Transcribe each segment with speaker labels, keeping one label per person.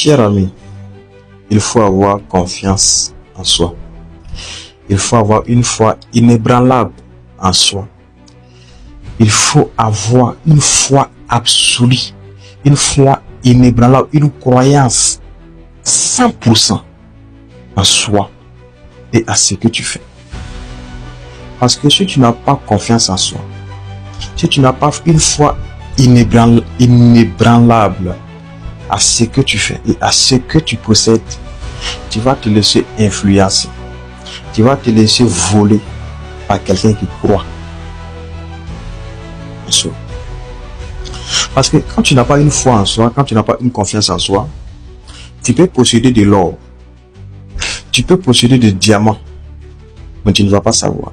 Speaker 1: Cher ami, il faut avoir confiance en soi. Il faut avoir une foi inébranlable en soi. Il faut avoir une foi absolue, une foi inébranlable, une croyance 100% en soi et à ce que tu fais. Parce que si tu n'as pas confiance en soi, si tu n'as pas une foi inébranlable à ce que tu fais et à ce que tu possèdes, tu vas te laisser influencer. Tu vas te laisser voler par quelqu'un qui croit en soi. Parce que quand tu n'as pas une foi en soi, quand tu n'as pas une confiance en soi, tu peux posséder de l'or, tu peux posséder des diamants, mais tu ne vas pas savoir.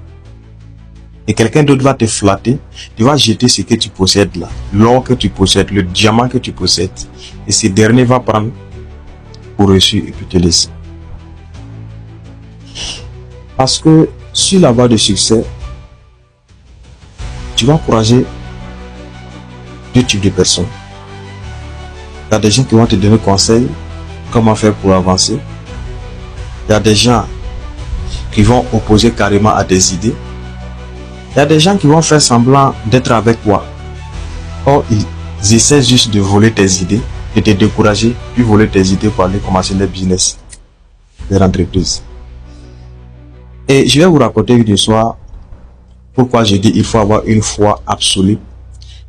Speaker 1: Et quelqu'un d'autre va te flatter, tu vas jeter ce que tu possèdes là, l'or que tu possèdes, le diamant que tu possèdes, et ce dernier va prendre pour reçu et puis te laisser. Parce que sur la voie de succès, tu vas encourager deux types de personnes. Il y a des gens qui vont te donner conseil, comment faire pour avancer. Il y a des gens qui vont opposer carrément à des idées. Il y a des gens qui vont faire semblant d'être avec toi. Or, ils essaient juste de voler tes idées, de te décourager, puis voler tes idées pour aller commencer les business, les entreprises. Et je vais vous raconter une histoire. Pourquoi je dis il faut avoir une foi absolue,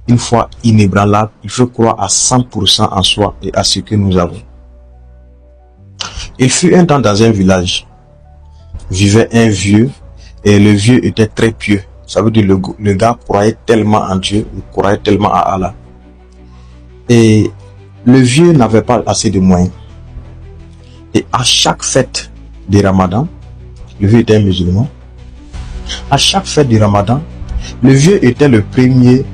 Speaker 1: une foi inébranlable. Il faut croire à 100% en soi et à ce que nous avons. Il fut un temps dans un village, vivait un vieux, et le vieux était très pieux. Ça veut dire le gars croyait tellement en Dieu, il croyait tellement à Allah. Et le vieux n'avait pas assez de moyens. Et à chaque fête de Ramadan, le vieux était un musulman. À chaque fête du Ramadan, le vieux était le premier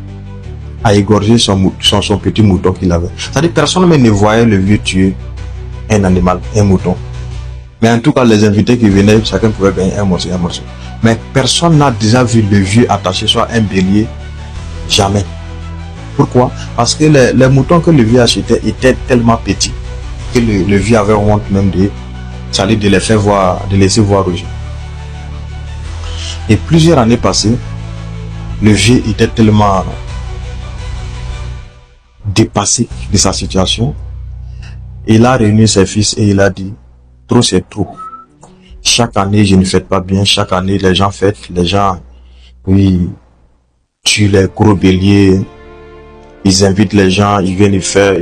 Speaker 1: à égorger son petit mouton qu'il avait. C'est-à-dire personne ne voyait le vieux tuer un animal, un mouton. Mais en tout cas, les invités qui venaient, chacun pouvait gagner un morceau. Mais personne n'a déjà vu le vieux attaché soit un bélier. Jamais. Pourquoi? Parce que les moutons que le vieux achetait étaient tellement petits que le vieux avait honte même de les faire voir, de laisser voir rouge. Et plusieurs années passées, le vieux était tellement dépassé de sa situation. Il a réuni ses fils et il a dit, trop c'est trop. Chaque année, je ne fête pas bien. Chaque année, les gens fêtent. Les gens, oui, tuent les gros béliers. Ils invitent les gens, ils viennent y faire.